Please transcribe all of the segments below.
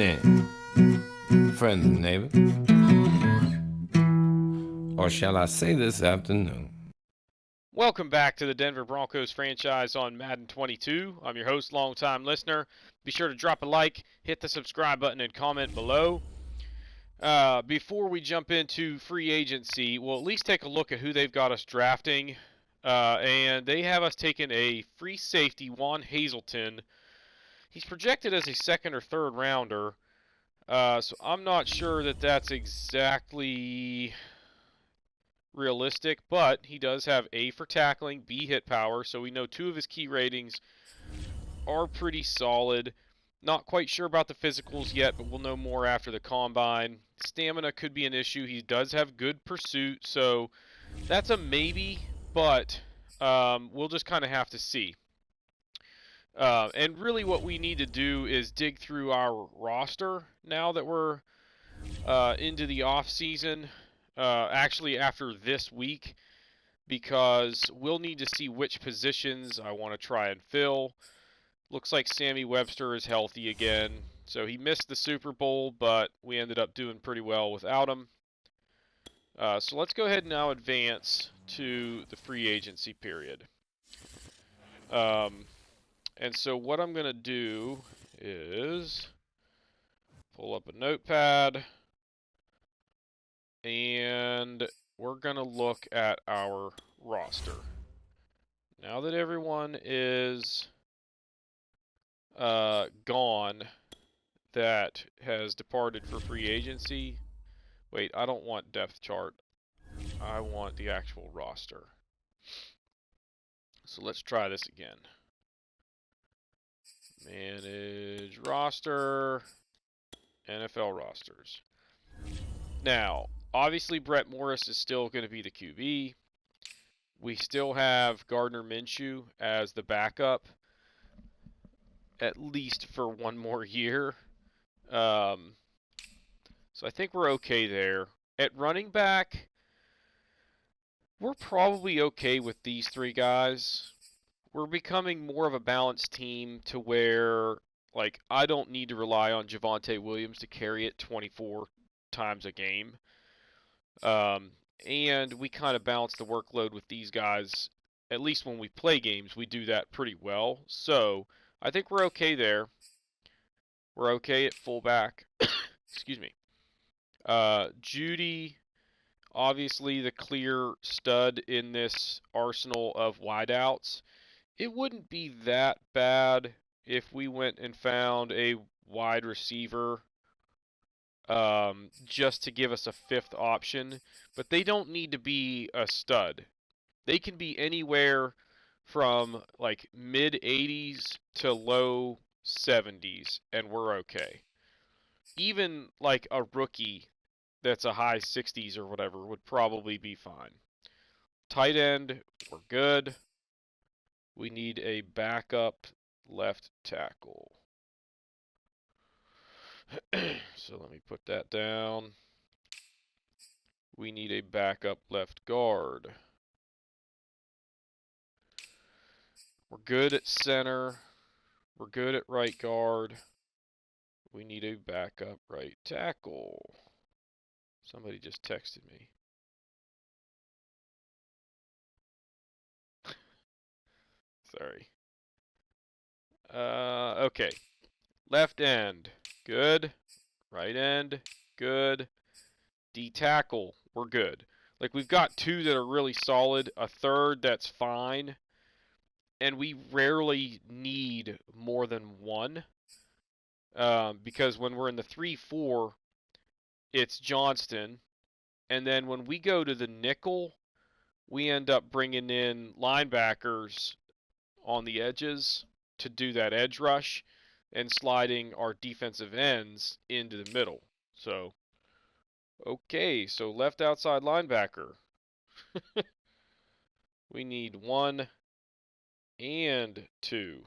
evening, friends and neighbors. Or shall I say this afternoon? Welcome back to the Denver Broncos franchise on Madden 22. I'm your host, longtime listener. Be sure to drop a like, hit the subscribe button, and comment below. Before we jump into free agency, we'll at least take a look at who they've got us drafting. And they have us taking a free safety, Juan Hazelton. He's projected as a second or third rounder. So I'm not sure that that's exactly realistic, but he does have A for tackling, B hit power, so we know two of his key ratings are pretty solid. Not quite sure about the physicals yet, but we'll know more after the combine. Stamina could be an issue. He does have good pursuit, so that's a maybe, but we'll just kind of have to see. And really what we need to do is dig through our roster now that we're into the offseason. Actually, after this week, because we'll need to see which positions I want to try and fill. Looks like Sammy Webster is healthy again. So he missed the Super Bowl, but we ended up doing pretty well without him. So let's go ahead and now advance to the free agency period. And so what I'm going to do is pull up a notepad, and we're going to look at our roster. Now that everyone is gone that has departed for free agency. Wait, I don't want depth chart. I want the actual roster. So let's try this again. Manage roster, NFL rosters. Now, obviously Brett Morris is still going to be the QB. We still have Gardner Minshew as the backup, at least for one more year. So I think we're okay there. At running back, we're probably okay with these three guys. We're becoming more of a balanced team to where, like, I don't need to rely on Javonte Williams to carry it 24 times a game. And we kind of balance the workload with these guys. At least when we play games, we do that pretty well. So I think we're okay there. We're okay at fullback. Excuse me. Judy, obviously the clear stud in this arsenal of wideouts. It wouldn't be that bad if we went and found a wide receiver just to give us a fifth option, but they don't need to be a stud. They can be anywhere from like mid 80s to low 70s, and we're okay. Even like a rookie that's a high 60s or whatever would probably be fine. Tight end, we're good. We need a backup left tackle. So let me put that down. We need a backup left guard. We're good at center. We're good at right guard. We need a backup right tackle. Somebody just texted me. Sorry. Okay. Left end, good. Right end, good. D tackle, we're good. Like, we've got two that are really solid, a third that's fine, and we rarely need more than one. Because when we're in the 3-4, it's Johnston, and then when we go to the nickel, we end up bringing in linebackers on the edges to do that edge rush and sliding our defensive ends into the middle. So, okay, so left outside linebacker. We need 1 and 2.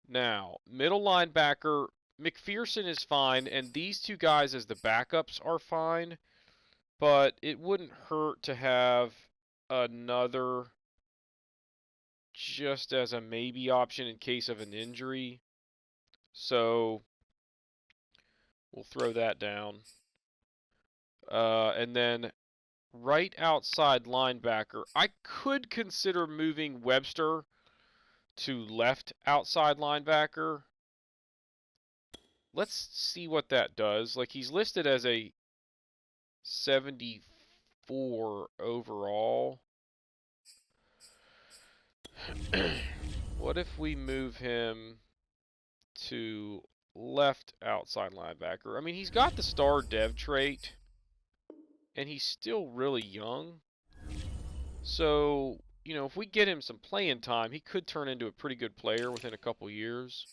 Now, middle linebacker, McPherson is fine, and these two guys as the backups are fine, but it wouldn't hurt to have another just as a maybe option in case of an injury. So We'll throw that down. And then right outside linebacker, I could consider moving Webster to left outside linebacker. Let's see what that does. Like, he's listed as a 74 overall. What if we move him to left outside linebacker? I mean, he's got the star dev trait, and he's still really young. So, you know, if we get him some playing time, he could turn into a pretty good player within a couple years.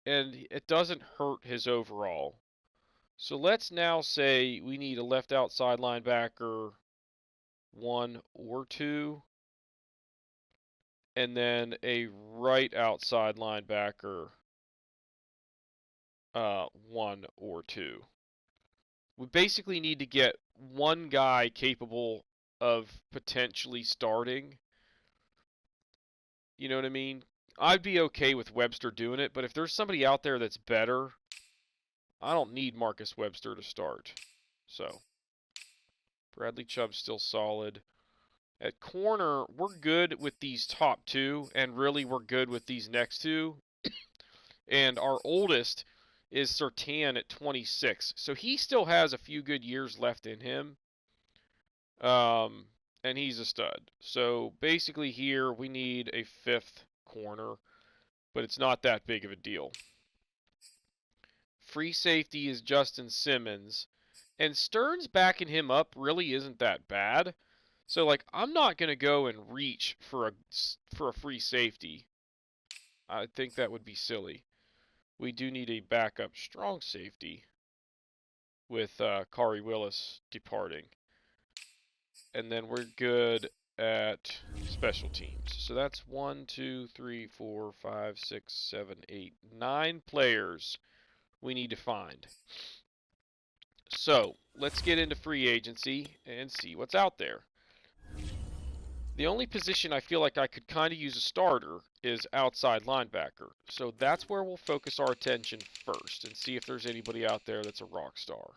And it doesn't hurt his overall. So let's now say we need a left outside linebacker 1 or 2. And then a right outside linebacker 1 or 2. We basically need to get one guy capable of potentially starting. You know what I mean? I'd be okay with Webster doing it, but if there's somebody out there that's better, I don't need Marcus Webster to start. So, Bradley Chubb's still solid. At corner, we're good with these top 2, and really we're good with these next 2. And our oldest is Surtain at 26. So he still has a few good years left in him. And he's a stud. So basically here we need a 5th corner, but it's not that big of a deal. Free safety is Justin Simmons, and Stearns backing him up really isn't that bad. So like, I'm not going to go and reach for a free safety. I think that would be silly. We do need a backup strong safety with Kari Willis departing. And then we're good at special teams. So that's 1, 2, 3, 4, 5, 6, 7, 8, 9 players we need to find. So let's get into free agency and see what's out there. The only position I feel like I could kind of use a starter is outside linebacker. So that's where we'll focus our attention first and see if there's anybody out there that's a rock star.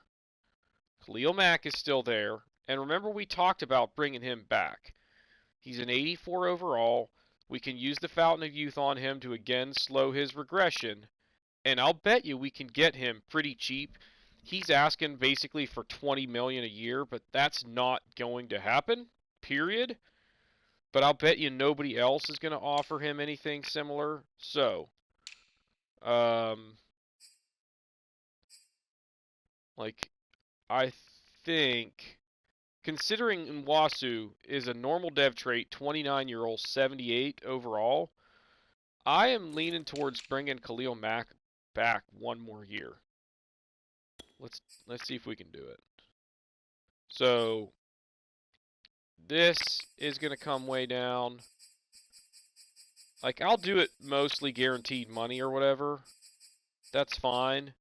Khalil Mack is still there. And remember, we talked about bringing him back. He's an 84 overall. We can use the Fountain of Youth on him to again slow his regression. And I'll bet you we can get him pretty cheap. He's asking basically for $20 million a year, but that's not going to happen, period. But I'll bet you nobody else is going to offer him anything similar. So, like, I think, considering Nwasu is a normal dev trait, 29-year-old, 78 overall, I am leaning towards bringing Khalil Mack back one more year. Let's see if we can do it. So this is going to come way down. Like, I'll do it mostly guaranteed money or whatever. That's fine.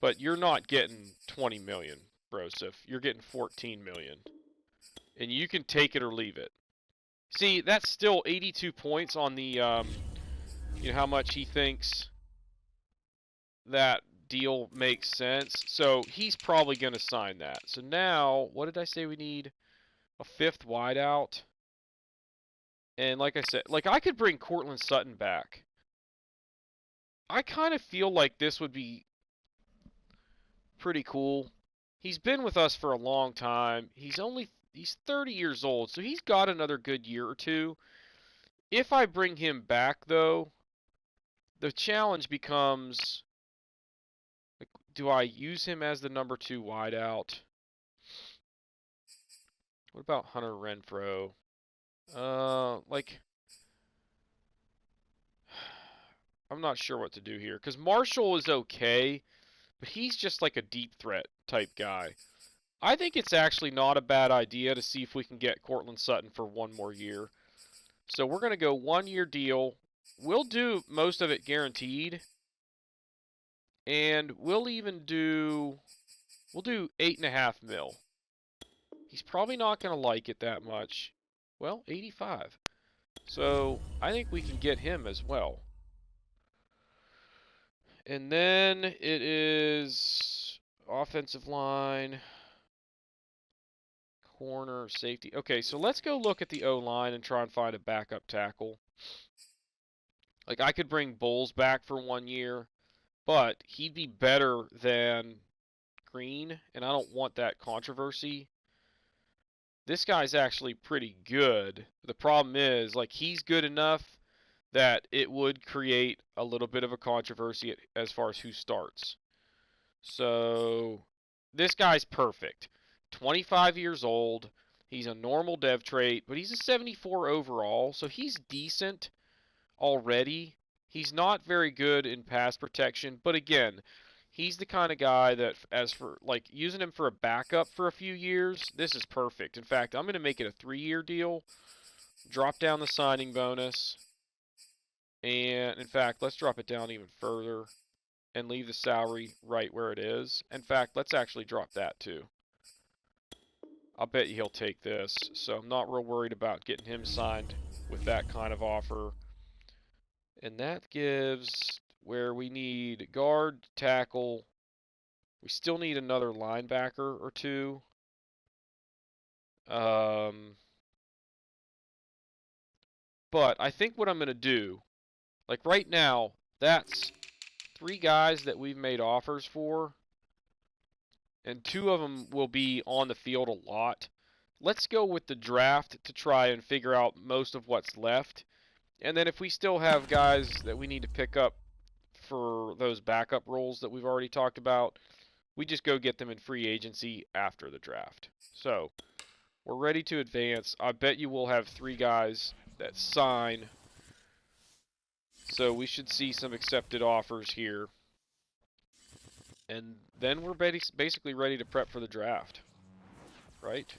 But you're not getting 20 million, Broseph. You're getting 14 million. And you can take it or leave it. See, that's still 82 points on the, you know, how much he thinks that deal makes sense. So he's probably going to sign that. So now, what did I say we need? A 5th wideout. And like I said, like, I could bring Cortland Sutton back. I kind of feel like this would be pretty cool. He's been with us for a long time. He's 30 years old, so he's got another good year or two. If I bring him back, though, the challenge becomes, like, do I use him as the number 2 wideout? What about Hunter Renfrow? Like, I'm not sure what to do here, because Marshall is okay, but he's just like a deep threat type guy. I think it's actually not a bad idea to see if we can get Cortland Sutton for one more year. So we're going to go 1-year deal. We'll do most of it guaranteed. And we'll do 8.5 mil. He's probably not going to like it that much. Well, 85. So I think we can get him as well. And then it is offensive line, corner, safety. Okay, so let's go look at the O-line and try and find a backup tackle. Like, I could bring Bowles back for 1 year, but he'd be better than Green, and I don't want that controversy. This guy's actually pretty good. The problem is, like, he's good enough that it would create a little bit of a controversy as far as who starts. So, this guy's perfect. 25 years old. He's a normal dev trait, but he's a 74 overall, so he's decent already. He's not very good in pass protection, but again, he's the kind of guy that, as for like using him for a backup for a few years, this is perfect. In fact, I'm going to make it a 3-year deal, drop down the signing bonus, and in fact, let's drop it down even further and leave the salary right where it is. In fact, let's actually drop that too. I'll bet you he'll take this, so I'm not real worried about getting him signed with that kind of offer. And that gives where we need guard, tackle. We still need another linebacker or two. But I think what I'm going to do, like right now, that's 3 guys that we've made offers for. And 2 of them will be on the field a lot. Let's go with the draft to try and figure out most of what's left. And then if we still have guys that we need to pick up for those backup roles that we've already talked about, we just go get them in free agency after the draft. So, we're ready to advance. I bet you we'll have 3 guys that sign. So we should see some accepted offers here. And then we're basically ready to prep for the draft. Right?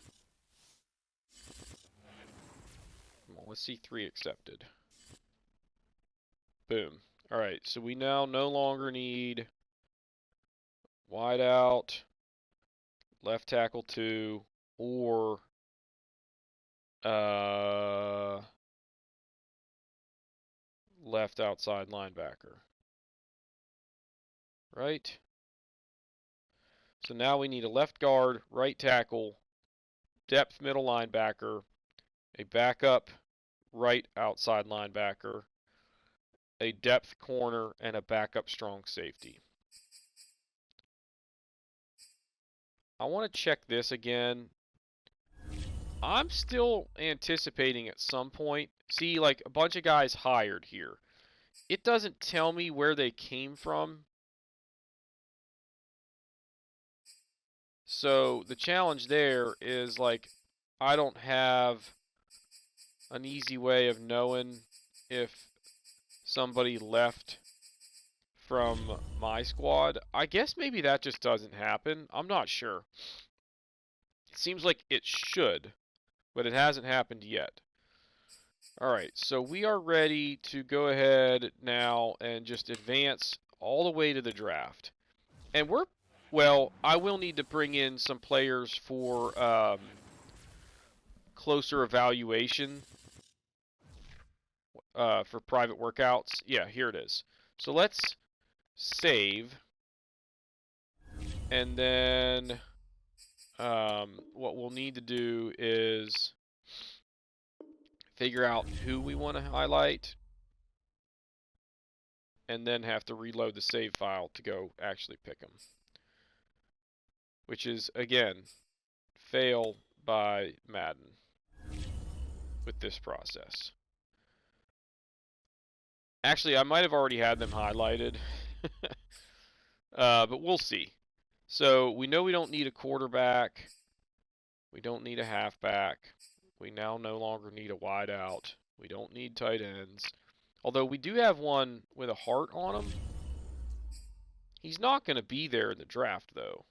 Come on, let's see 3 accepted. Boom. Alright, so we now no longer need wide out, left tackle 2, or left outside linebacker. Right? So now we need a left guard, right tackle, depth middle linebacker, a backup right outside linebacker, a depth corner, and a backup strong safety. I want to check this again. I'm still anticipating at some point, see like a bunch of guys hired here. It doesn't tell me where they came from. So the challenge there is like I don't have an easy way of knowing if somebody left from my squad. I guess maybe that just doesn't happen. I'm not sure. It seems like it should, but it hasn't happened yet. Alright, so we are ready to go ahead now and just advance all the way to the draft. And well, I will need to bring in some players for closer evaluation for private workouts. Yeah, here it is. So let's save. And then what we'll need to do is figure out who we want to highlight, and then have to reload the save file to go actually pick them. Which is, again, fail by Madden with this process. Actually, I might have already had them highlighted, but we'll see. So we know we don't need a quarterback. We don't need a halfback. We now no longer need a wideout. We don't need tight ends. Although we do have one with a heart on him. He's not going to be there in the draft, though.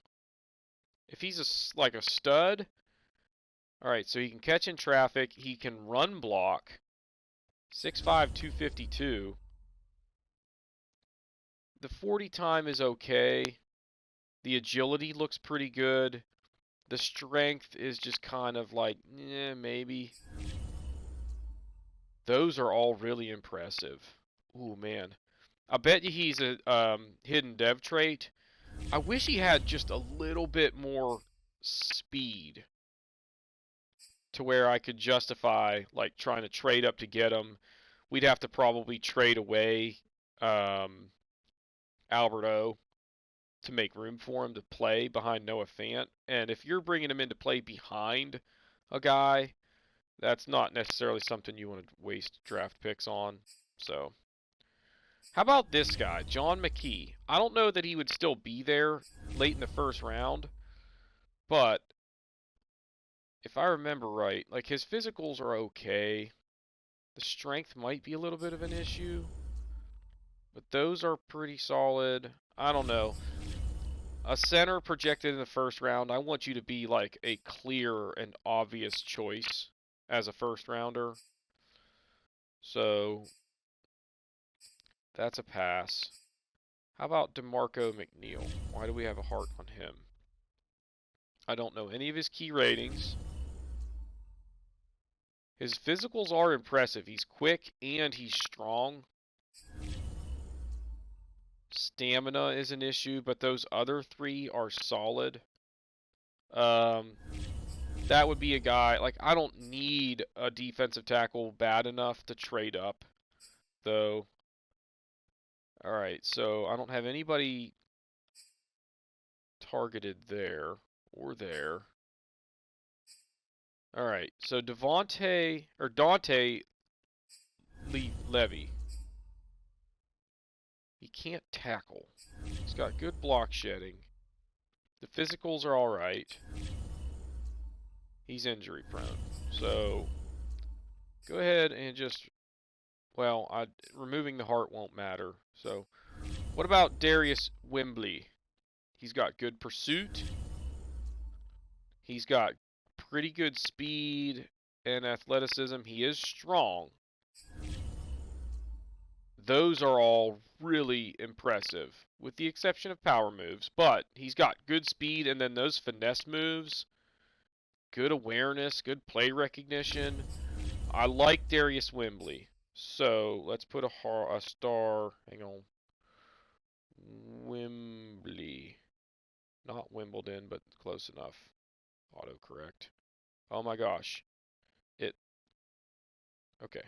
If he's like a stud, all right, so he can catch in traffic. He can run block. 6'5", 252. The 40 time is okay. The agility looks pretty good. The strength is just kind of like, maybe. Those are all really impressive. Ooh, man. I bet you he's a hidden dev trait. I wish he had just a little bit more speed to where I could justify like trying to trade up to get him. We'd have to probably trade away Alberto to make room for him to play behind Noah Fant. And if you're bringing him into play behind a guy, that's not necessarily something you want to waste draft picks on. So, how about this guy, John McKee? I don't know that he would still be there late in the first round, but if I remember right, like his physicals are okay. The strength might be a little bit of an issue, but those are pretty solid. I don't know. A center projected in the first round, I want you to be like a clear and obvious choice as a first rounder. So that's a pass. How about Demarco Mcneil? Why do we have a heart on him? I don't know any of his key ratings. His physicals are impressive. He's quick and he's strong. Stamina is an issue, but those other three are solid. That would be a guy, like, I don't need a defensive tackle bad enough to trade up, though. Alright, so I don't have anybody targeted there or there. Alright, so Dante Levy. He can't tackle. He's got good block shedding. The physicals are alright. He's injury prone. So, go ahead and just, well, removing the heart won't matter. So, what about Darius Wembley? He's got good pursuit. He's got pretty good speed and athleticism. He is strong. Those are all really impressive, with the exception of power moves. But he's got good speed, and then those finesse moves, good awareness, good play recognition. I like Darius Wembley. So let's put a star. Hang on. Wembley. Not Wimbledon, but close enough. Autocorrect. Oh my gosh. Okay.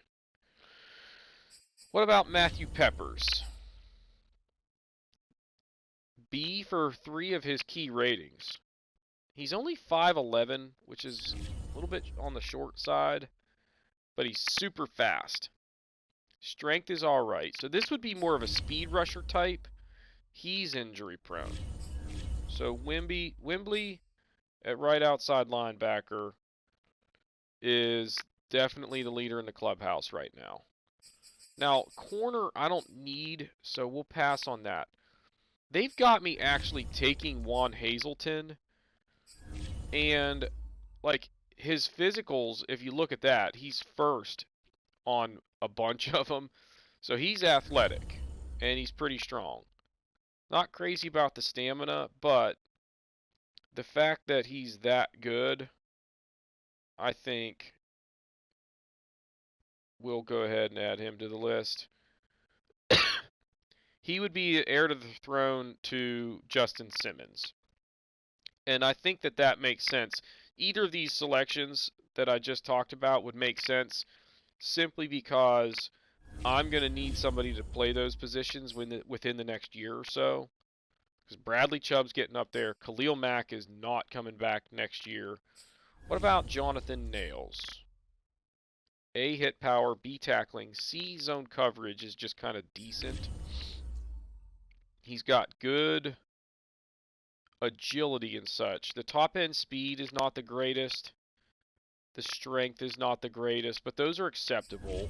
What about Matthew Peppers? B for 3 of his key ratings. He's only 5'11", which is a little bit on the short side, but he's super fast. Strength is alright. So this would be more of a speed rusher type. He's injury prone. So Wembley at right outside linebacker is definitely the leader in the clubhouse right now. Now, corner I don't need, so we'll pass on that. They've got me actually taking Juan Hazelton, and like his physicals, if you look at that, he's first on a bunch of them. So he's athletic, and he's pretty strong. Not crazy about the stamina, but the fact that he's that good, I think we'll go ahead and add him to the list. He would be heir to the throne to Justin Simmons. And I think that that makes sense. Either of these selections that I just talked about would make sense simply because I'm going to need somebody to play those positions within the next year or so. Because Bradley Chubb's getting up there. Khalil Mack is not coming back next year. What about Jonathan Nails? A, hit power, B, tackling, C, zone coverage is just kind of decent. He's got good agility and such. The top end speed is not the greatest. The strength is not the greatest, but those are acceptable.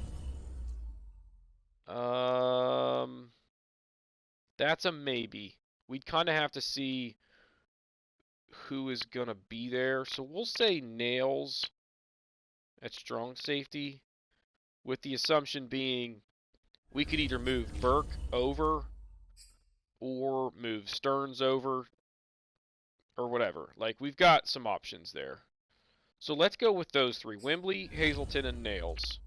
That's a maybe. We'd kind of have to see who is going to be there. So we'll say Nails at strong safety, with the assumption being we could either move Burke over or move Stearns over or whatever. Like, we've got some options there. So let's go with those 3. Wembley, Hazelton, and Nails.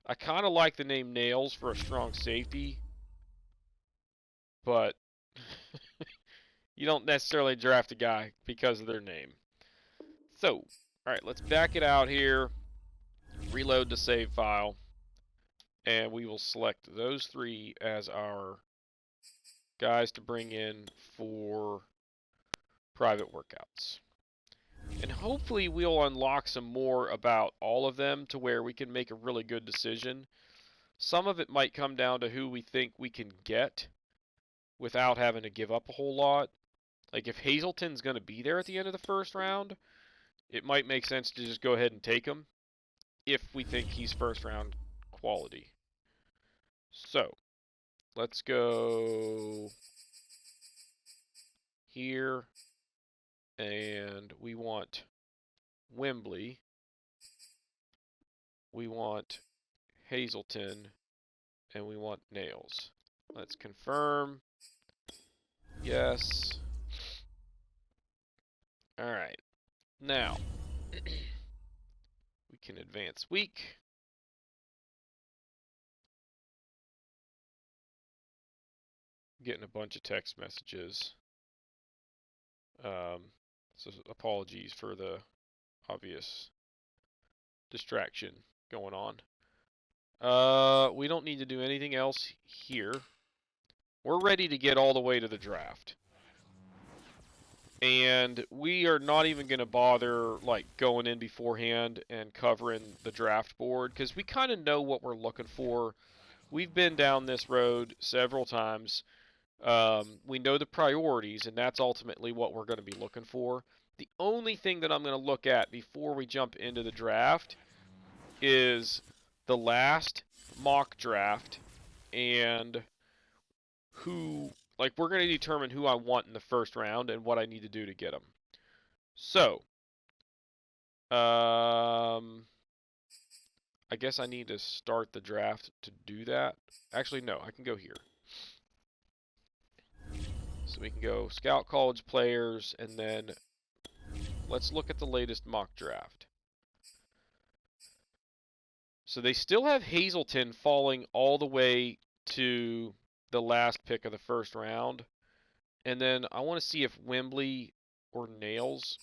I kind of like the name Nails for a strong safety. but you don't necessarily draft a guy because of their name. So, all right, let's back it out here, reload the save file, and we will select those 3 as our guys to bring in for private workouts. And hopefully we'll unlock some more about all of them to where we can make a really good decision. Some of it might come down to who we think we can get without having to give up a whole lot. Like if Hazelton's going to be there at the end of the first round, it might make sense to just go ahead and take him if we think he's first round quality. So, let's go here, and we want Wembley. We want Hazelton, and we want Nails. Let's confirm. Yes. All right. Now, we can advance week. Getting a bunch of text messages. So apologies for the obvious distraction going on. We don't need to do anything else here. We're ready to get all the way to the draft. And we are not even going to bother like going in beforehand and covering the draft board because we kind of know what we're looking for. We've been down this road several times. We know the priorities, and that's ultimately what we're going to be looking for. The only thing that I'm going to look at before we jump into the draft is the last mock draft and who, like, we're going to determine who I want in the first round and what I need to do to get them. So, I guess I need to start the draft to do that. Actually, no, I can go here. So we can go scout college players, and then let's look at the latest mock draft. So they still have Hazelton falling all the way to the last pick of the first round. And then I want to see if Wembley or Nails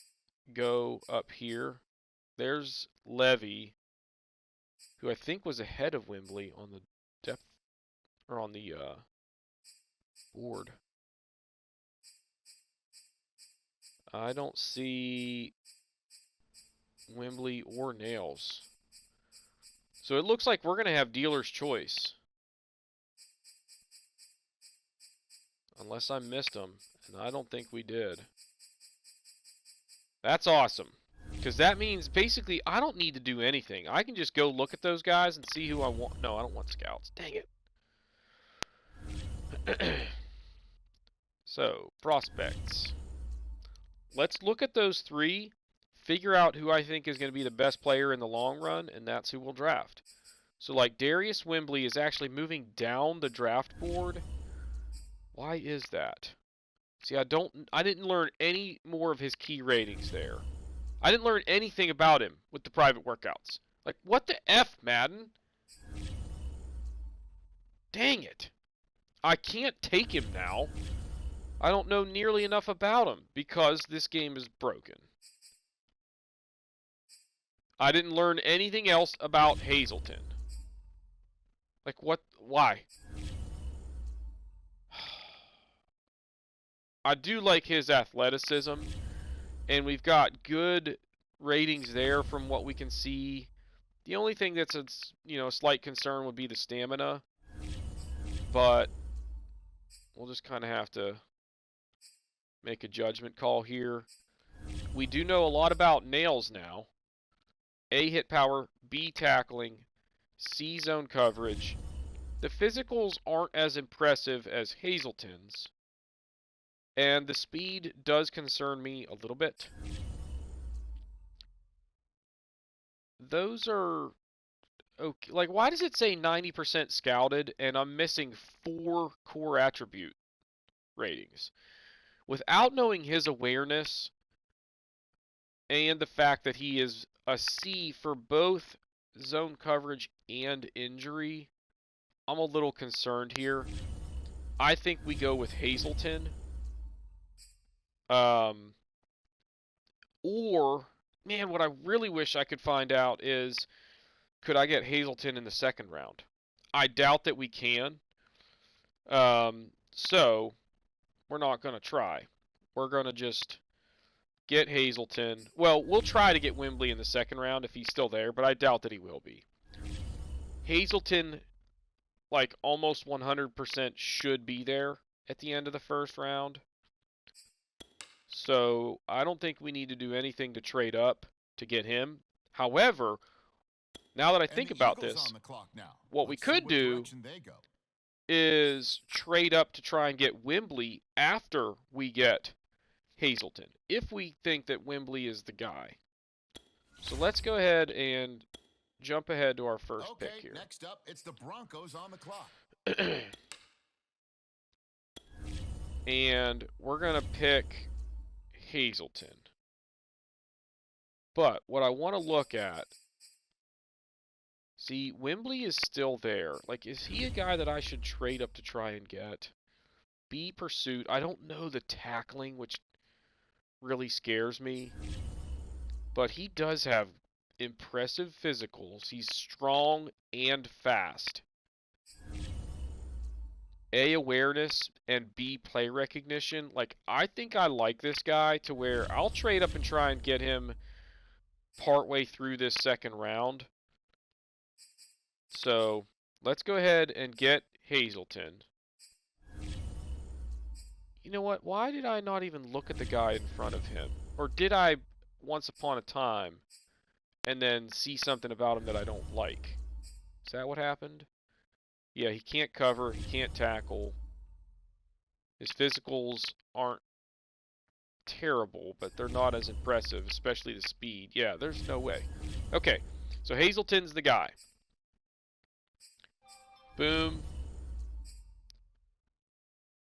go up here. There's Levy, who I think was ahead of Wembley on the depth, or on the board. I don't see Wembley or Nails. So it looks like we're going to have dealer's choice. Unless I missed them, and I don't think we did. That's awesome. Because that means, basically, I don't need to do anything. I can just go look at those guys and see who I want. No, I don't want scouts. Dang it. So, prospects. Let's look at those 3, figure out who I think is going to be the best player in the long run, and that's who we'll draft. So, like, Darius Wembley is actually moving down the draft board. Why is that? See, I didn't learn any more of his key ratings there. I didn't learn anything about him with the private workouts. Like, what the F, Madden? Dang it. I can't take him now. I don't know nearly enough about him because this game is broken. I didn't learn anything else about Hazelton. Like, what? Why? I do like his athleticism, and we've got good ratings there from what we can see. The only thing that's a slight concern would be the stamina, but we'll just kind of have to make a judgment call here. We do know a lot about Nails now. A, hit power, B, tackling, C, zone coverage. The physicals aren't as impressive as Hazelton's, and the speed does concern me a little bit. Those are okay. Like, why does it say 90% scouted and I'm missing 4 core attribute ratings? Without knowing his awareness and the fact that he is a C for both zone coverage and injury, I'm a little concerned here. I think we go with Hazelton. Or, man, what I really wish I could find out is, could I get Hazelton in the second round? I doubt that we can. So we're not going to try. We're going to just get Hazelton. Well, we'll try to get Wembley in the second round if he's still there, but I doubt that he will be. Hazelton, like, almost 100% should be there at the end of the first round. So I don't think we need to do anything to trade up to get him. However, now that I think about this, what we could do is trade up to try and get Wembley after we get Hazelton, if we think that Wembley is the guy. So let's go ahead and jump ahead to our first pick here. Next up, it's the Broncos on the clock. And we're going to pick Hazelton. But what I want to look at, see, Wembley is still there. Like, is he a guy that I should trade up to try and get? B, pursuit. I don't know the tackling, which really scares me. But he does have impressive physicals. He's strong and fast. A, awareness, and B, play recognition. Like, I think I like this guy to where I'll trade up and try and get him partway through this second round. So, let's go ahead and get Hazelton. You know what? Why did I not even look at the guy in front of him? Or did I, once upon a time, and then see something about him that I don't like? Is that what happened? Yeah, he can't cover, he can't tackle. His physicals aren't terrible, but they're not as impressive, especially the speed. Yeah, there's no way. Okay, so Hazelton's the guy. Boom.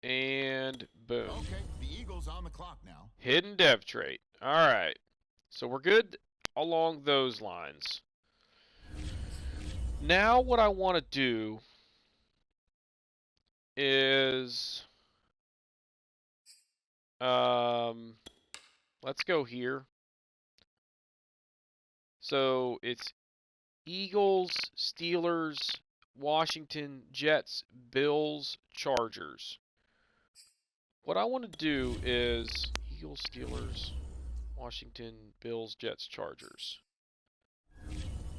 And boom. Okay, the Eagles on the clock now. Hidden dev trait. All right. So we're good along those lines. Now what I want to do is let's go here. So it's Eagles, Steelers, Washington, Jets, Bills, Chargers. What I want to do is Eagles, Steelers, Washington, Bills, Jets, Chargers.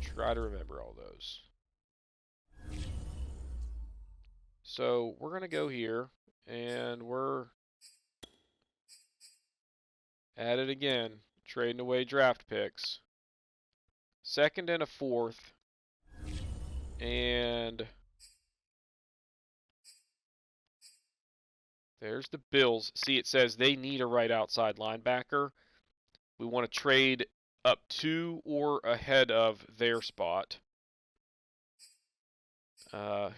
Try to remember all those. So we're going to go here, and we're at it again, trading away draft picks. Second and a fourth. And there's the Bills. See, it says they need a right outside linebacker. We want to trade up to or ahead of their spot.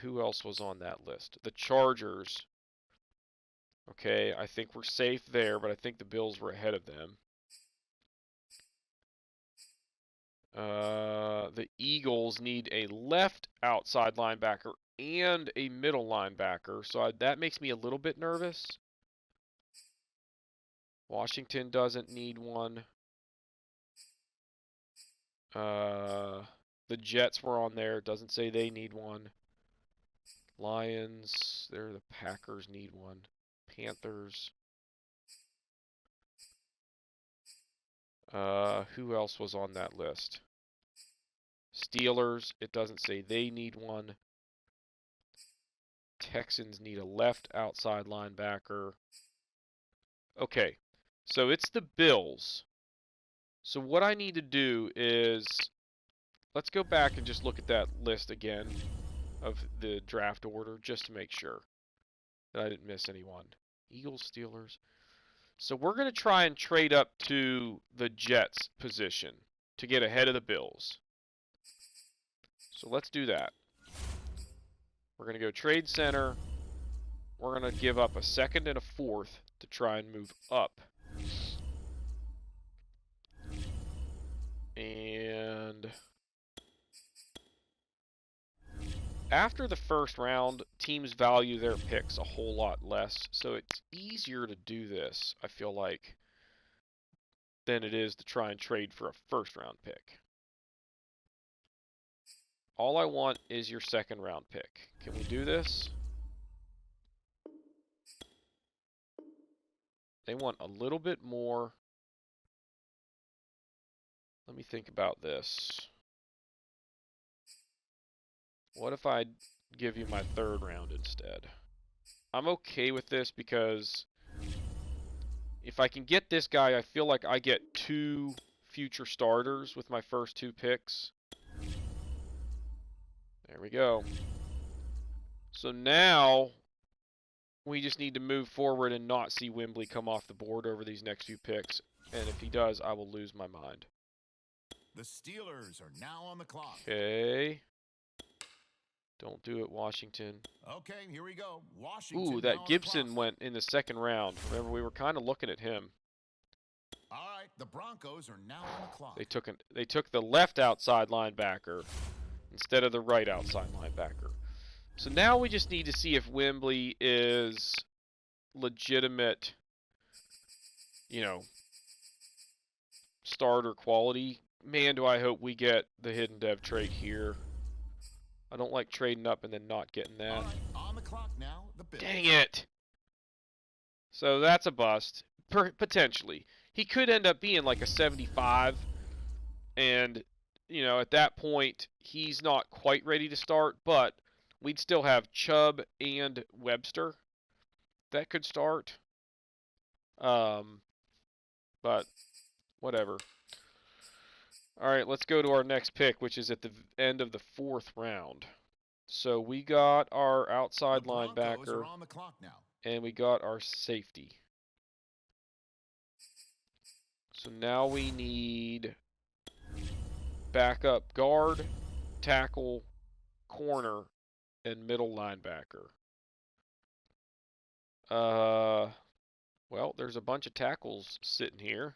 Who else was on that list? The Chargers. Okay, I think we're safe there, but I think the Bills were ahead of them. The Eagles need a left outside linebacker and a middle linebacker, so that makes me a little bit nervous. Washington doesn't need one. The Jets were on there. It doesn't say they need one. Lions, the Packers need one. Panthers. Who else was on that list? Steelers, it doesn't say they need one. Texans need a left outside linebacker. Okay, so it's the Bills. So what I need to do is, let's go back and just look at that list again of the draft order just to make sure that I didn't miss anyone. Eagles, Steelers. So we're going to try and trade up to the Jets position to get ahead of the Bills. So let's do that. We're going to go trade center. We're going to give up a second and a fourth to try and move up. And after the first round, teams value their picks a whole lot less, so it's easier to do this, I feel like, than it is to try and trade for a first round pick. All I want is your second round pick. Can we do this? They want a little bit more. Let me think about this. What if I give you my third round instead? I'm okay with this because if I can get this guy, I feel like I get 2 future starters with my first 2 picks. There we go. So now we just need to move forward and not see Wembley come off the board over these next few picks. And if he does, I will lose my mind. The Steelers are now on the clock. Okay. Don't do it, Washington. Okay, here we go. Washington. Ooh, that Gibson went in the second round. Remember, we were kind of looking at him. All right, the Broncos are now on the clock. They took the left outside linebacker instead of the right outside linebacker. So now we just need to see if Wembley is legitimate, you know, starter quality. Man, do I hope we get the hidden dev trait here. I don't like trading up and then not getting that. All right, on the clock now, the Bills. Dang it! So that's a bust, potentially. He could end up being like a 75, and, you know, at that point, he's not quite ready to start, but we'd still have Chubb and Webster that could start. But whatever. All right, let's go to our next pick, which is at the end of the 4th round. So we got our outside linebacker, are on the clock now. and we got our safety. So now we need backup guard, tackle, corner, and middle linebacker. Well, there's a bunch of tackles sitting here.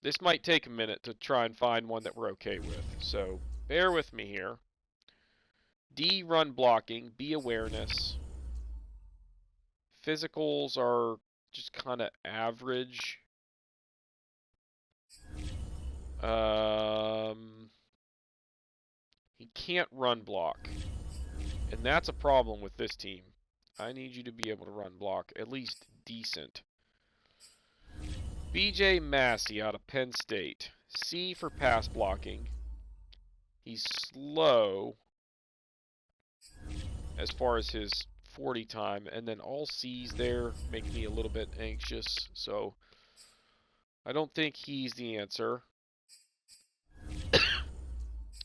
This might take a minute to try and find one that we're okay with, so bear with me here. D, run blocking. B, awareness. Physicals are just kind of average. He can't run block, and that's a problem with this team. I need you to be able to run block, at least decent. B.J. Massey out of Penn State. C for pass blocking. He's slow as far as his 40 time, and then all C's there make me a little bit anxious, so I don't think he's the answer.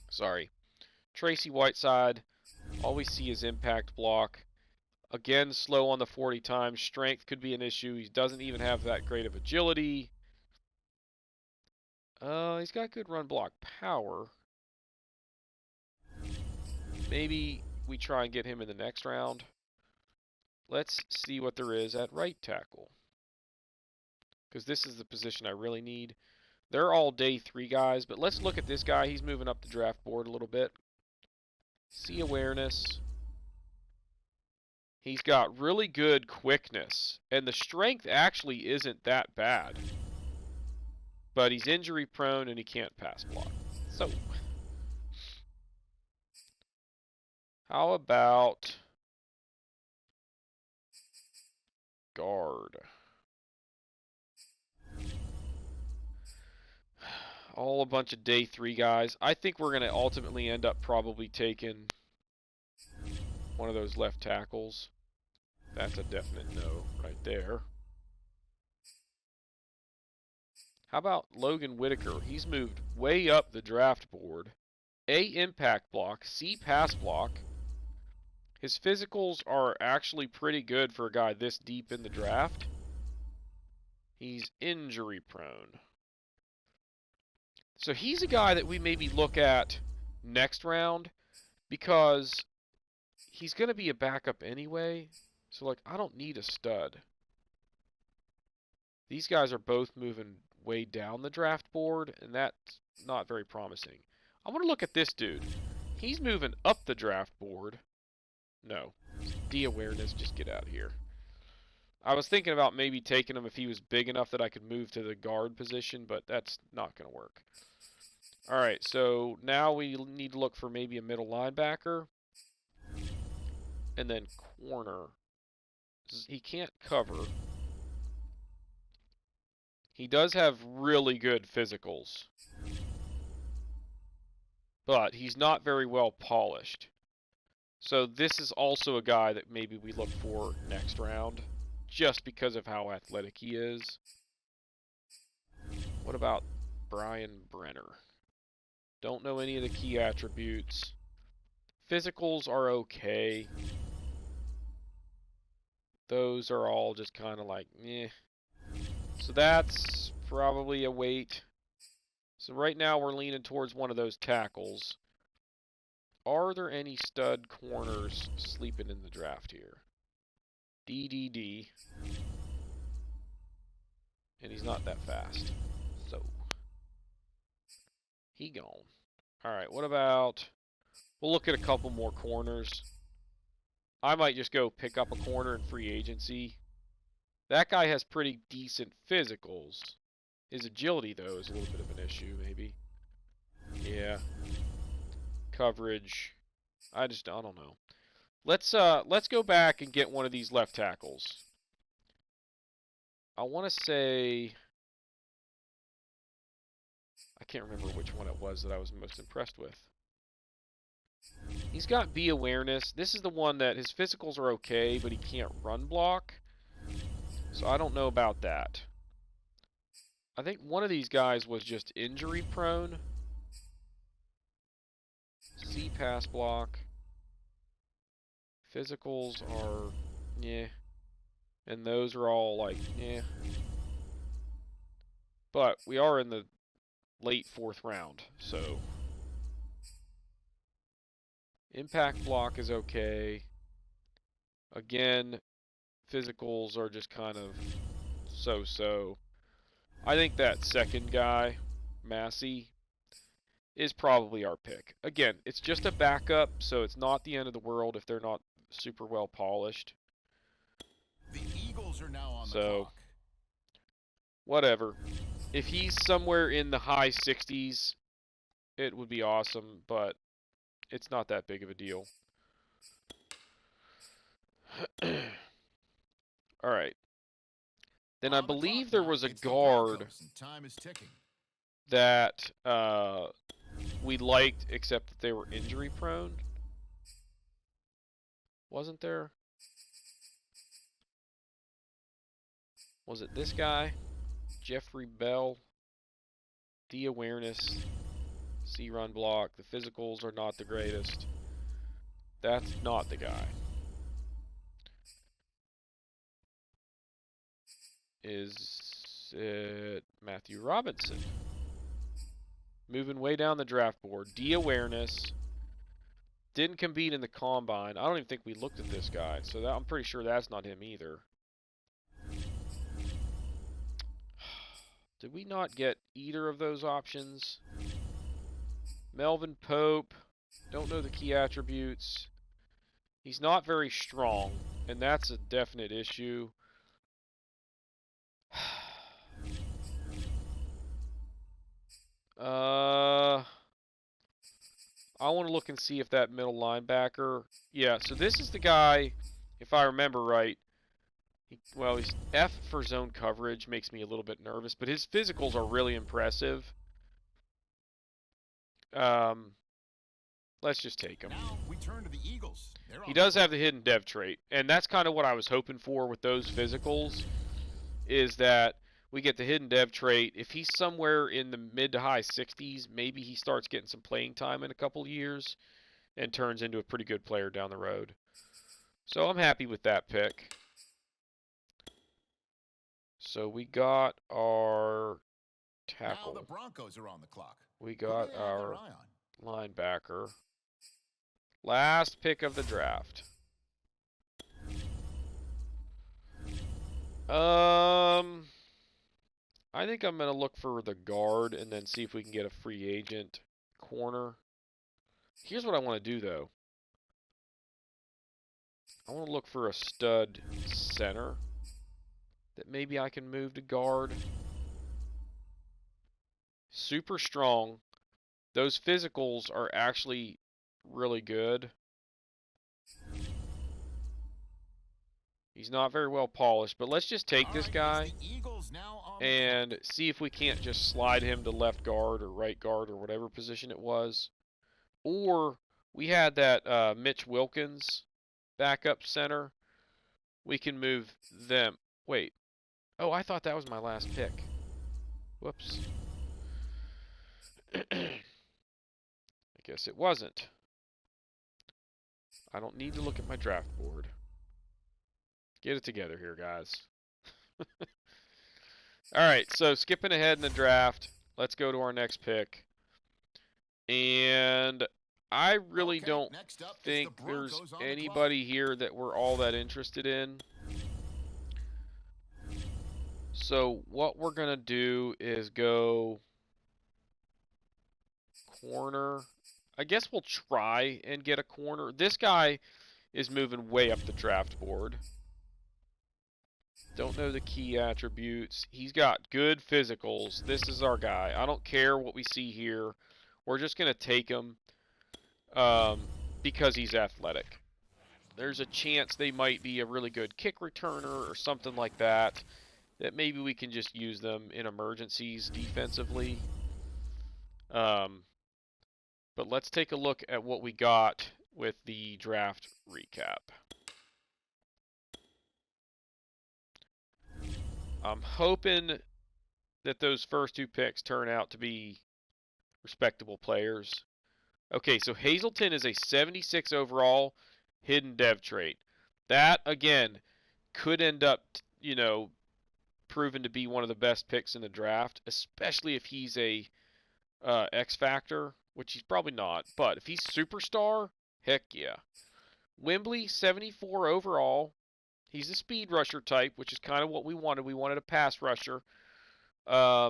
Sorry. Tracy Whiteside, all we see is impact block. Again, slow on the 40 times. Strength could be an issue. He doesn't even have that great of agility. He's got good run block power. Maybe we try and get him in the next round. Let's see what there is at right tackle, because this is the position I really need. They're all day 3 guys, but let's look at this guy. He's moving up the draft board a little bit. See awareness. He's got really good quickness, and the strength actually isn't that bad. But he's injury prone and he can't pass block. So, how about guard? All a bunch of day 3 guys. I think we're going to ultimately end up probably taking one of those left tackles. That's a definite no right there. How about Logan Whitaker? He's moved way up the draft board. A, impact block. C, pass block. His physicals are actually pretty good for a guy this deep in the draft. He's injury prone. So he's a guy that we maybe look at next round, because he's going to be a backup anyway. So, like, I don't need a stud. These guys are both moving way down the draft board, and that's not very promising. I want to look at this dude. He's moving up the draft board. No. D-awareness, just get out of here. I was thinking about maybe taking him if he was big enough that I could move to the guard position, but that's not going to work. All right, so now we need to look for maybe a middle linebacker. And then corner. He can't cover. He does have really good physicals. But he's not very well polished. So this is also a guy that maybe we look for next round, just because of how athletic he is. What about Brian Brenner? Don't know any of the key attributes. Physicals are okay. Those are all just kind of like, eh. So that's probably a wait. So right now we're leaning towards one of those tackles. Are there any stud corners sleeping in the draft here? DDD. And he's not that fast. So he gone. Alright, what about... We'll look at a couple more corners. I might just go pick up a corner in free agency. That guy has pretty decent physicals. His agility, though, is a little bit of an issue, maybe. Yeah. Coverage. I don't know. Let's go back and get one of these left tackles. I want to say... I can't remember which one it was that I was most impressed with. He's got B awareness. This is the one that his physicals are okay, but he can't run block. So I don't know about that. I think one of these guys was just injury prone. C pass block. Physicals are, yeah. And those are all like, yeah. But we are in the late 4th round, so. Impact block is okay. Again, physicals are just kind of so-so. I think that second guy, Massey, is probably our pick. Again, it's just a backup, so it's not the end of the world if they're not super well polished. The Eagles are now on the So, clock. whatever. If he's somewhere in the high 60s, it would be awesome, but it's not that big of a deal. All right. Then I believe there was a guard Time is ticking. that we liked, except that they were injury prone. Wasn't there? Was it this guy? Jeffrey Bell. D awareness. C run block. The physicals are not the greatest. That's not the guy. Is it Matthew Robinson? Moving way down the draft board. D awareness. Didn't compete in the combine. I don't even think we looked at this guy, so I'm pretty sure that's not him either. Did we not get either of those options? Melvin Pope. Don't know the key attributes. He's not very strong, and that's a definite issue. I want to look and see if that middle linebacker... Yeah, so this is the guy, if I remember right. Well, he's F for zone coverage, makes me a little bit nervous, but his physicals are really impressive. Let's just take him. Now we turn to the Eagles. He does have the hidden dev trait, and that's kind of what I was hoping for with those physicals, is that we get the hidden dev trait. If he's somewhere in the mid to high 60s, maybe he starts getting some playing time in a couple of years and turns into a pretty good player down the road. So I'm happy with that pick. So we got our tackle. Now the Broncos are on the clock. We got our linebacker. Last pick of the draft. I think I'm going to look for the guard and then see if we can get a free agent corner. Here's what I want to do, though. I want to look for a stud center that maybe I can move to guard. Super strong. Those physicals are actually really good. He's not very well polished, but let's just take this guy and see if we can't just slide him to left guard or right guard or whatever position it was. Or we had that Mitch Wilkins backup center. We can move them. Wait. Oh, I thought that was my last pick. Whoops. I guess it wasn't. I don't need to look at my draft board. Get it together here, guys. Alright, so skipping ahead in the draft, let's go to our next pick. And I really don't think there's anybody here that we're all that interested in. So what we're going to do is go corner. I guess we'll try and get a corner. This guy is moving way up the draft board. Don't know the key attributes. He's got good physicals. This is our guy. I don't care what we see here. We're just going to take him because he's athletic. There's a chance they might be a really good kick returner or something like that. That maybe we can just use them in emergencies defensively. But let's take a look at what we got with the draft recap. I'm hoping that those first two picks turn out to be respectable players. Okay, so Hazelton is a 76 overall hidden dev trait. That, again, could end up, you know, proven to be one of the best picks in the draft, especially if he's a X Factor, which he's probably not. But if he's superstar, heck yeah. Wembley, 74 overall. He's a speed rusher type, which is kind of what we wanted. We wanted a pass rusher. I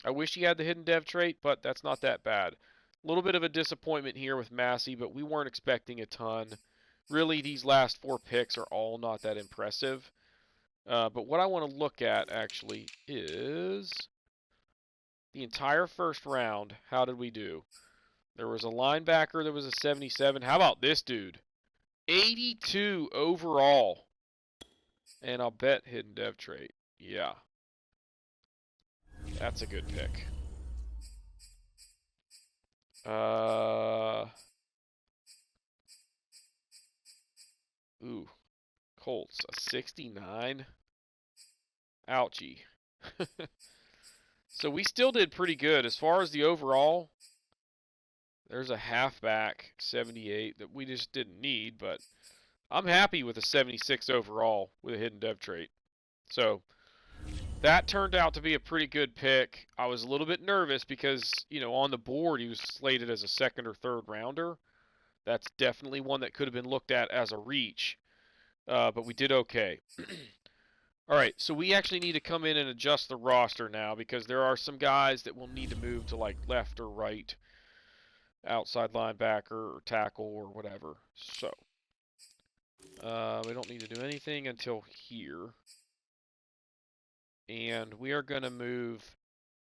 wish he had the hidden dev trait, but that's not that bad. A little bit of a disappointment here with Massey, but we weren't expecting a ton. Really, these last four picks are all not that impressive. But what I want to look at, actually, is the entire first round. How did we do? There was a linebacker that was a 77. How about this dude? 82 overall. And I'll bet hidden dev trait. Yeah. That's a good pick. Ooh. Colts, a 69. Ouchie. So we still did pretty good. As far as the overall, there's a halfback, 78, that we just didn't need, but I'm happy with a 76 overall with a hidden dev trait. So that turned out to be a pretty good pick. I was a little bit nervous because, you know, on the board he was slated as a second or third rounder. That's definitely one that could have been looked at as a reach. But we did okay. All right, so we actually need to come in and adjust the roster now because there are some guys that will need to move to like left or right, outside linebacker or tackle or whatever. So we don't need to do anything until here. And we are going to move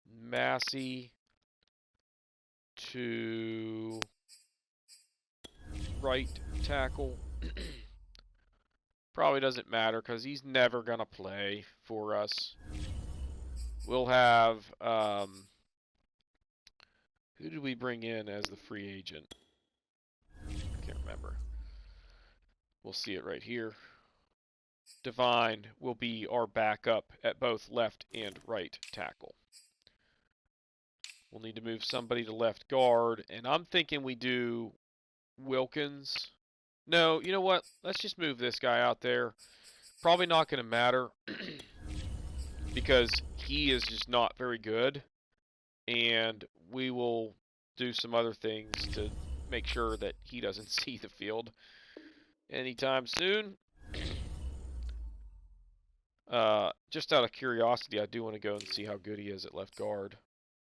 Massey to right tackle. Probably doesn't matter because he's never going to play for us. We'll have, who did we bring in as the free agent? I can't remember. We'll see it right here. Divine will be our backup at both left and right tackle. We'll need to move somebody to left guard, and I'm thinking we do Wilkins. No, you know what? Let's just move this guy out there. Probably not going to matter because he is just not very good, and we will do some other things to make sure that he doesn't see the field anytime soon. Just out of curiosity, I do want to go and see how good he is at left guard.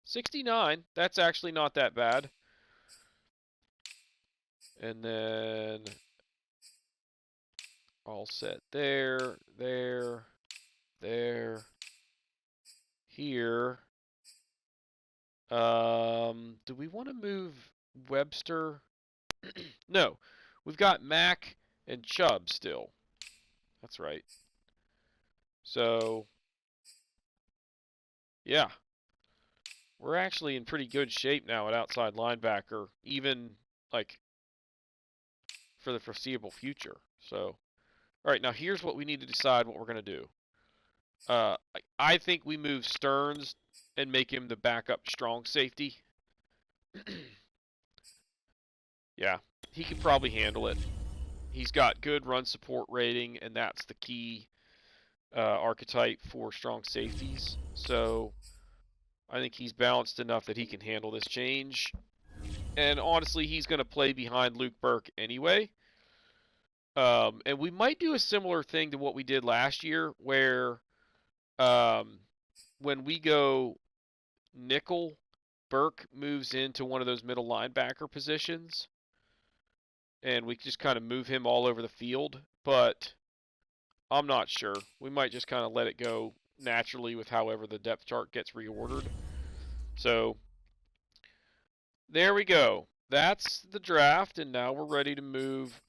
69. That's actually not that bad. And then all set there, there, there, here. Do we want to move Webster? No, we've got Mac and Chubb still. That's right. So, yeah. We're actually in pretty good shape now at outside linebacker, even, like, for the foreseeable future. So, all right, now here's what we need to decide what we're going to do. I think we move Stearns and make him the backup strong safety. Yeah, he could probably handle it. He's got good run support rating, and that's the key archetype for strong safeties. So I think he's balanced enough that he can handle this change. And honestly, he's going to play behind Luke Burke anyway. And we might do a similar thing to what we did last year, where when we go nickel, Burke moves into one of those middle linebacker positions, and we just kind of move him all over the field. But I'm not sure. We might just kind of let it go naturally with however the depth chart gets reordered. So there we go. That's the draft, and now we're ready to move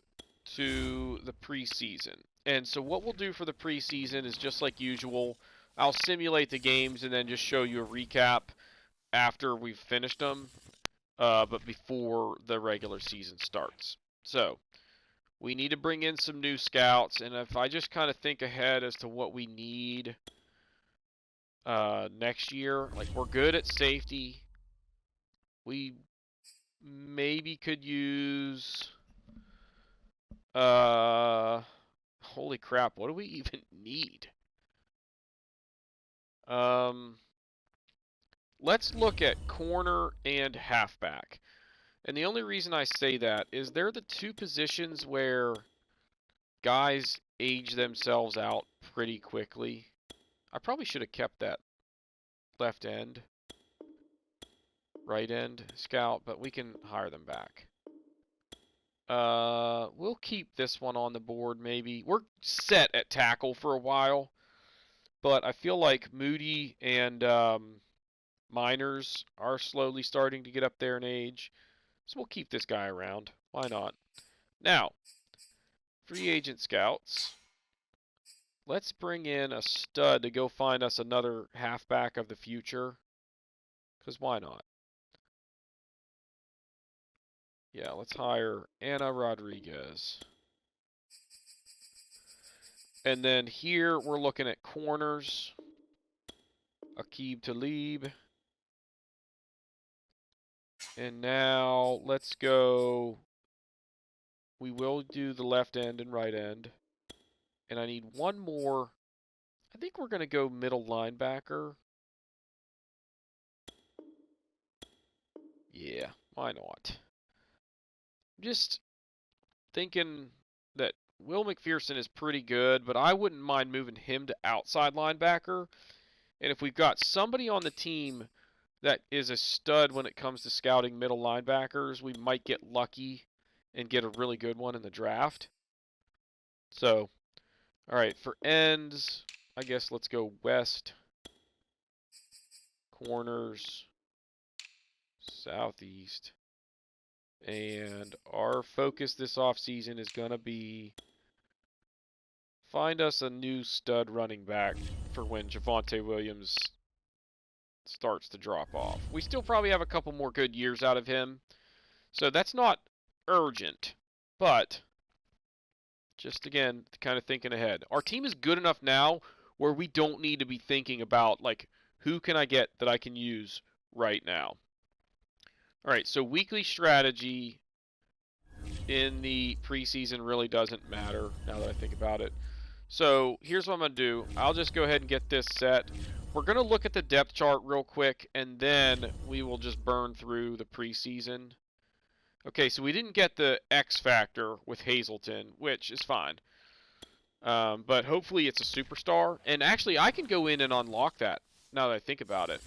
to the preseason. And so what we'll do for the preseason is just like usual. I'll simulate the games and then just show you a recap after we've finished them, but before the regular season starts. So we need to bring in some new scouts, and if I just kind of think ahead as to what we need next year, like we're good at safety. We maybe could use holy crap, what do we even need? Let's look at corner and halfback. And the only reason I say that is they're the two positions where guys age themselves out pretty quickly. I probably should have kept that left end, right end scout, but we can hire them back. We'll keep this one on the board maybe. We're set at tackle for a while, but I feel like Moody and Miners are slowly starting to get up there in age. So we'll keep this guy around. Why not? Now, free agent scouts. Let's bring in a stud to go find us another halfback of the future. Because why not? Yeah, let's hire Anna Rodriguez. And then here we're looking at corners. Aqib Talib. And now let's go. We will do the left end and right end. And I need one more. I think we're going to go middle linebacker. Yeah, why not? Just thinking that Will McPherson is pretty good, but I wouldn't mind moving him to outside linebacker. And if we've got somebody on the team that is a stud when it comes to scouting middle linebackers, we might get lucky and get a really good one in the draft. So, all right, for ends, I guess let's go west, corners, southeast. And our focus this offseason is going to be find us a new stud running back for when Javonte Williams starts to drop off. We still probably have a couple more good years out of him, so that's not urgent, but just, again, kind of thinking ahead. Our team is good enough now where we don't need to be thinking about, like, who can I get that I can use right now. All right, so weekly strategy in the preseason really doesn't matter now that I think about it. So here's what I'm going to do. I'll just go ahead and get this set. We're going to look at the depth chart real quick, and then we will just burn through the preseason. Okay, so we didn't get the X factor with Hazelton, which is fine. But hopefully it's a superstar. And actually, I can go in and unlock that now that I think about it.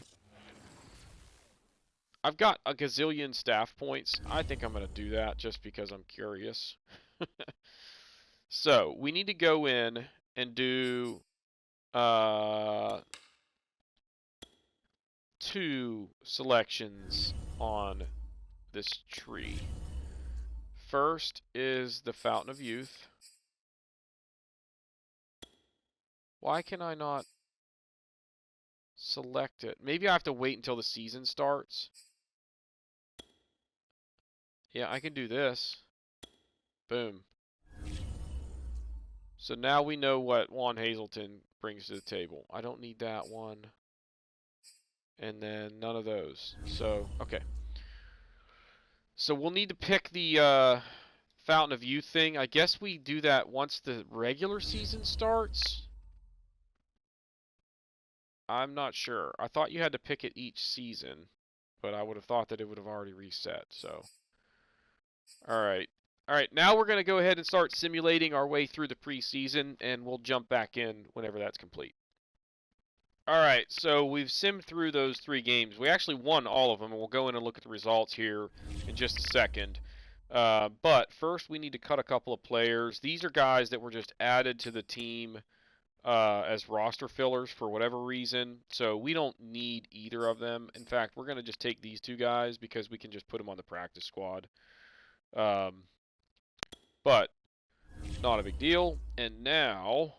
I've got a gazillion staff points. I think I'm going to do that just because I'm curious. So, we need to go in and do 2 selections on this tree. First is the Fountain of Youth. Why can I not select it? Maybe I have to wait until the season starts. Yeah, I can do this. Boom. So now we know what Juan Hazelton brings to the table. I don't need that one. And then none of those. So, okay. So we'll need to pick the Fountain of Youth thing. I guess we do that once the regular season starts. I'm not sure. I thought you had to pick it each season, but I would have thought that it would have already reset. So, all right. All right, now we're going to go ahead and start simulating our way through the preseason, and we'll jump back in whenever that's complete. All right, so we've simmed through those 3 games. We actually won all of them, and we'll go in and look at the results here in just a second. But first, we need to cut a couple of players. These are guys that were just added to the team as roster fillers for whatever reason. So we don't need either of them. In fact, we're going to just take these 2 guys because we can just put them on the practice squad. But not a big deal. And now,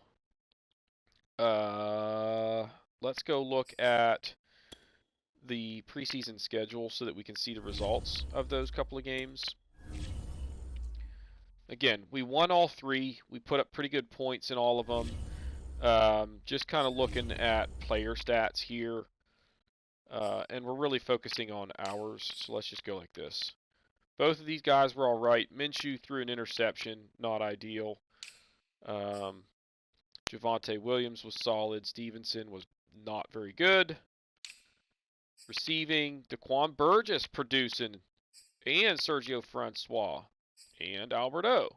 let's go look at the preseason schedule so that we can see the results of those couple of games. Again, we won all 3. We put up pretty good points in all of them. Just kind of looking at player stats here. And we're really focusing on ours. So let's just go like this. Both of these guys were all right. Minshew threw an interception, not ideal. Javonte Williams was solid. Stevenson was not very good. Receiving, Daquan Burgess producing, and Sergio Francois, and Alberto.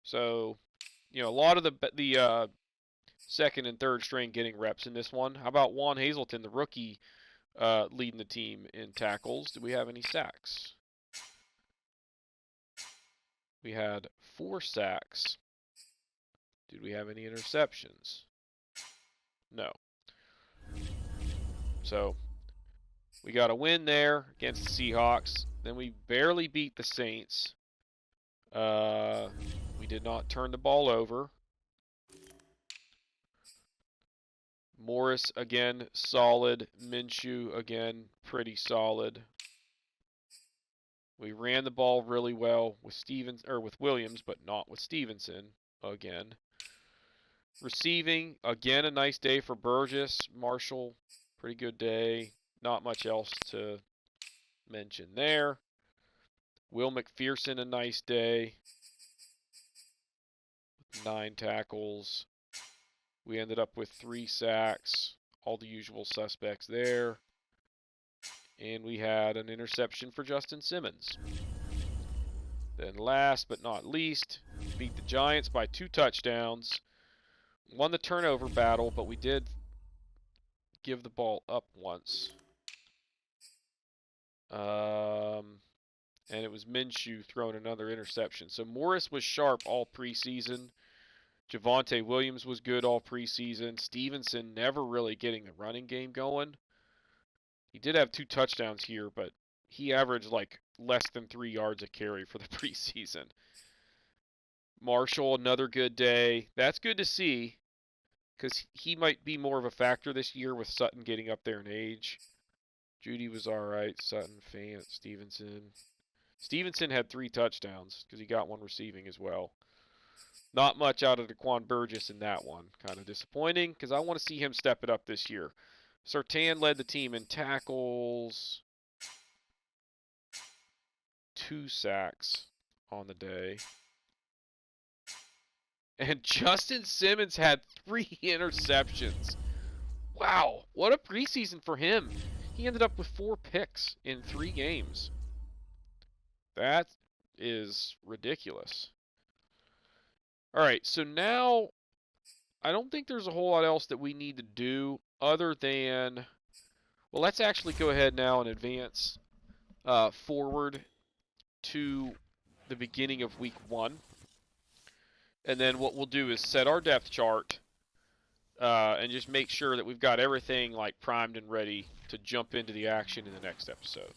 So, you know, a lot of the second and third string getting reps in this one. How about Juan Hazelton, the rookie, leading the team in tackles? Did we have any sacks? We had 4 sacks. Did we have any interceptions? No. So, we got a win there against the Seahawks. Then we barely beat the Saints. We did not turn the ball over. Morris, again, solid. Minshew, again, pretty solid. We ran the ball really well with with Williams, but not with Stevenson again. Receiving, again, a nice day for Burgess. Marshall, pretty good day. Not much else to mention there. Will McPherson, a nice day. 9 tackles. We ended up with 3 sacks. All the usual suspects there. And we had an interception for Justin Simmons. Then last but not least, beat the Giants by 2 touchdowns. Won the turnover battle, but we did give the ball up once. And it was Minshew throwing another interception. So Morris was sharp all preseason. Javonte Williams was good all preseason. Stevenson never really getting the running game going. He did have 2 touchdowns here, but he averaged like less than 3 yards a carry for the preseason. Marshall, another good day. That's good to see because he might be more of a factor this year with Sutton getting up there in age. Judy was all right. Sutton, Fant, Stevenson. Stevenson had 3 touchdowns because he got 1 receiving as well. Not much out of Daquan Burgess in that one. Kind of disappointing because I want to see him step it up this year. Surtain led the team in tackles. 2 sacks on the day. And Justin Simmons had 3 interceptions. Wow, what a preseason for him. He ended up with 4 picks in 3 games. That is ridiculous. All right, so now I don't think there's a whole lot else that we need to do other than, well, let's actually go ahead now and advance forward to the beginning of week 1. And then what we'll do is set our depth chart and just make sure that we've got everything like primed and ready to jump into the action in the next episode.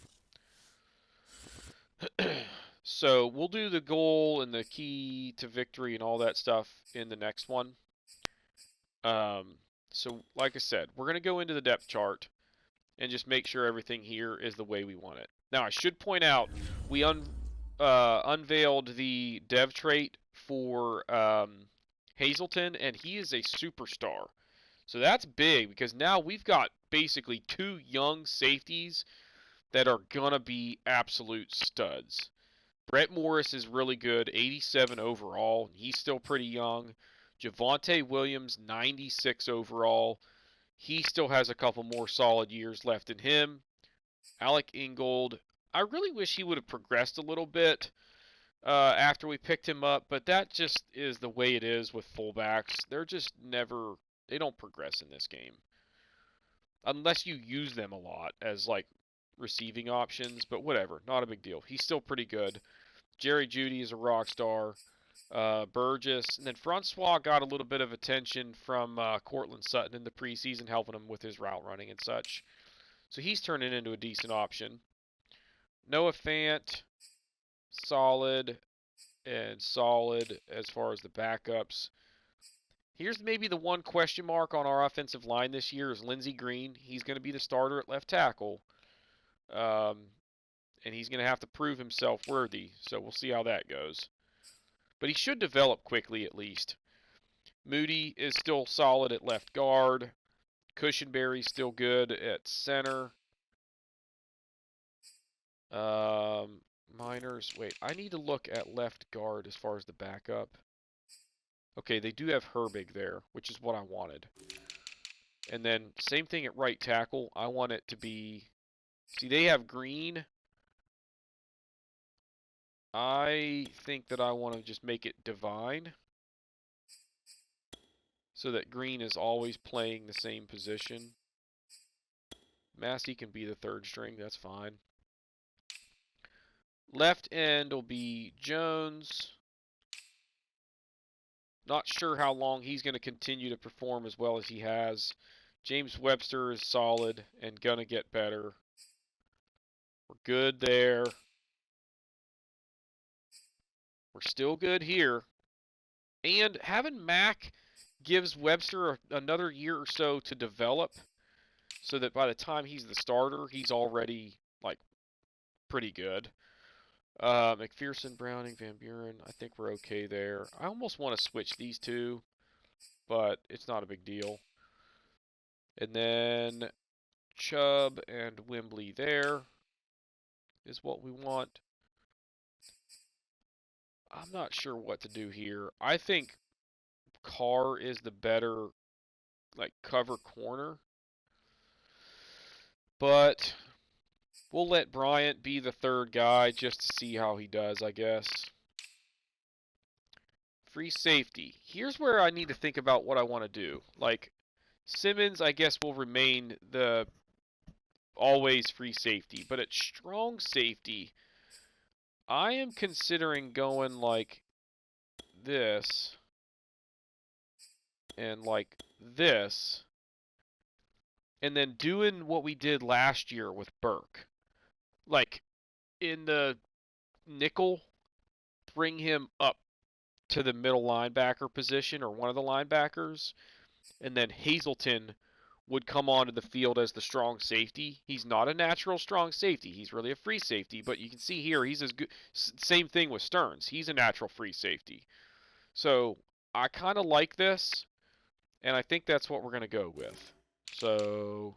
So we'll do the goal and the key to victory and all that stuff in the next one. So like I said, we're going to go into the depth chart and just make sure everything here is the way we want it. Now I should point out, we unveiled the dev trait for Hazelton, and he is a superstar. So that's big, because now we've got basically 2 young safeties that are going to be absolute studs. Brett Morris is really good, 87 overall. He's still pretty young. Javonte Williams, 96 overall. He still has a couple more solid years left in him. Alec Ingold, I really wish he would have progressed a little bit after we picked him up, but that just is the way it is with fullbacks. They're just never, they don't progress in this game. Unless you use them a lot as like receiving options, but whatever, not a big deal. He's still pretty good. Jerry Jeudy is a rock star. Burgess, and then Francois got a little bit of attention from Cortland Sutton in the preseason, helping him with his route running and such. So he's turning into a decent option. Noah Fant, solid and solid as far as the backups. Here's maybe the one question mark on our offensive line this year is Lindsey Green. He's going to be the starter at left tackle. And he's going to have to prove himself worthy, so we'll see how that goes. But he should develop quickly at least. Moody is still solid at left guard. Cushenberry's still good at center. Miners, wait, I need to look at left guard as far as the backup. Okay, they do have Herbig there, which is what I wanted. And then same thing at right tackle. I want it to be, see, they have Green. I think that I want to just make it Divine, so that Green is always playing the same position. Massey can be the 3rd string, that's fine. Left end will be Jones. Not sure how long he's going to continue to perform as well as he has. James Webster is solid and going to get better. We're good there. We're still good here. And having Mack gives Webster another year or so to develop, so that by the time he's the starter, he's already, like, pretty good. McPherson, Browning, Van Buren, I think we're okay there. I almost want to switch these two, but it's not a big deal. And then Chubb and Wembley there is what we want. I'm not sure what to do here. I think Carr is the better, like, cover corner. But we'll let Bryant be the 3rd guy just to see how he does, I guess. Free safety. Here's where I need to think about what I want to do. Like, Simmons, I guess, will remain the always free safety. But at strong safety, I am considering going like this and like this, and then doing what we did last year with Burke. Like, in the nickel, bring him up to the middle linebacker position or one of the linebackers, and then Hazelton would come onto the field as the strong safety. He's not a natural strong safety. He's really a free safety, but you can see here he's as good. Same thing with Stearns. He's a natural free safety. So I kind of like this, and I think that's what we're going to go with. So,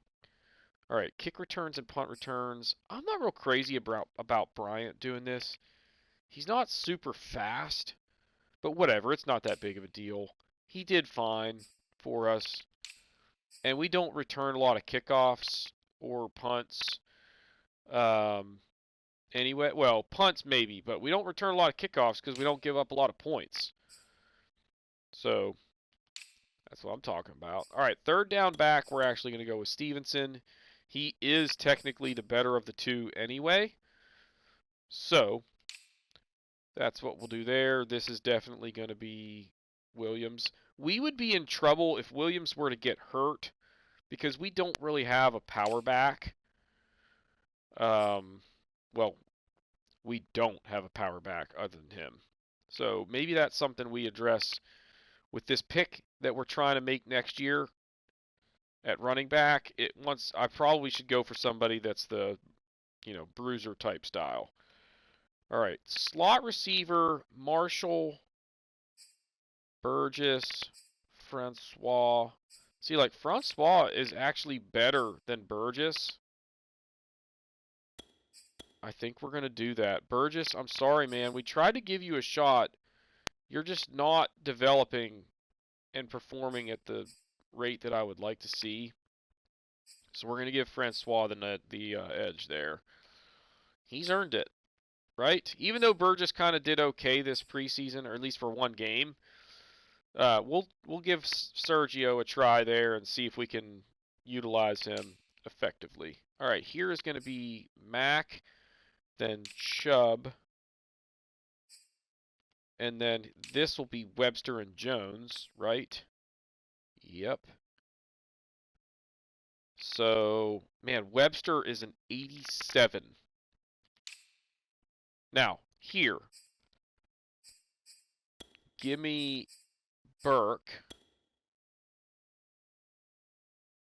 all right, kick returns and punt returns. I'm not real crazy about Bryant doing this. He's not super fast, but whatever. It's not that big of a deal. He did fine for us. And we don't return a lot of kickoffs or punts. Anyway, well, punts maybe, but we don't return a lot of kickoffs because we don't give up a lot of points. So that's what I'm talking about. All right, 3rd down back, we're actually going to go with Stevenson. He is technically the better of the 2 anyway. So that's what we'll do there. This is definitely going to be Williams. We would be in trouble if Williams were to get hurt because we don't really have a power back. Well, we don't have a power back other than him. So maybe that's something we address with this pick that we're trying to make next year at running back. I probably should go for somebody that's the, bruiser type style. All right, slot receiver, Marshall, Burgess, Francois. See, like, Francois is actually better than Burgess. I think we're going to do that. Burgess, I'm sorry, man. We tried to give you a shot. You're just not developing and performing at the rate that I would like to see. So we're going to give Francois the edge there. He's earned it, right? Even though Burgess kind of did okay this preseason, or at least for one game, we'll give Sergio a try there and see if we can utilize him effectively. All right, here is going to be Mac, then Chubb, and then this will be Webster and Jones, right? Yep. So, man, Webster is an 87. Now, here, give me Burke,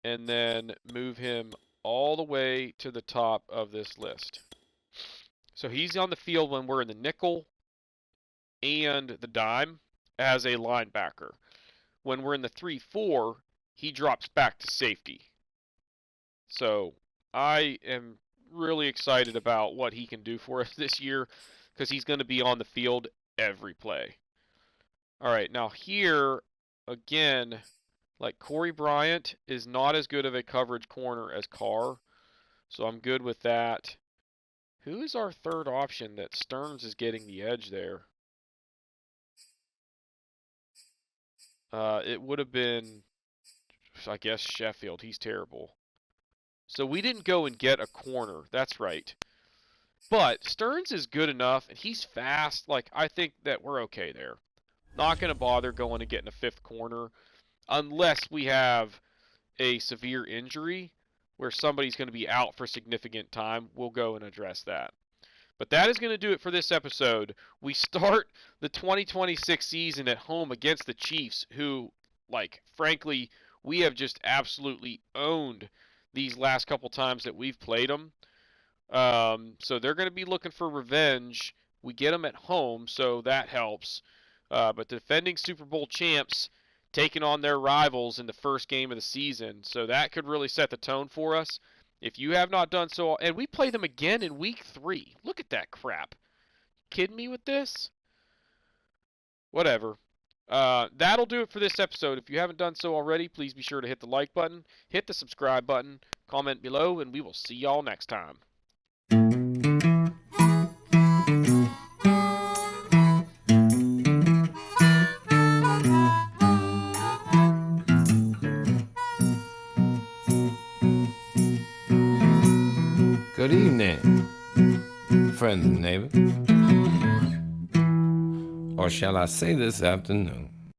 and then move him all the way to the top of this list. So he's on the field when we're in the nickel and the dime as a linebacker. When we're in the 3-4, he drops back to safety. So I am really excited about what he can do for us this year because he's going to be on the field every play. All right, now here, again, like Corey Bryant is not as good of a coverage corner as Carr, so I'm good with that. Who is our third option that Stearns is getting the edge there? It would have been, I guess, Sheffield. He's terrible. So we didn't go and get a corner. That's right. But Stearns is good enough, and he's fast. Like, I think that we're okay there. Not going to bother going and getting a fifth corner unless we have a severe injury where somebody's going to be out for significant time. We'll go and address that. But that is going to do it for this episode. We start the 2026 season at home against the Chiefs, who, like, frankly, we have just absolutely owned these last couple times that we've played them. So they're going to be looking for revenge. We get them at home, so that helps. But the defending Super Bowl champs taking on their rivals in the first game of the season, so that could really set the tone for us. If you have not done so, and we play them again in week 3. Look at that crap. Kidding me with this? Whatever. That'll do it for this episode. If you haven't done so already, please be sure to hit the like button, hit the subscribe button, comment below, and we will see y'all next time. Good evening, friend and neighbor. Or shall I say this afternoon?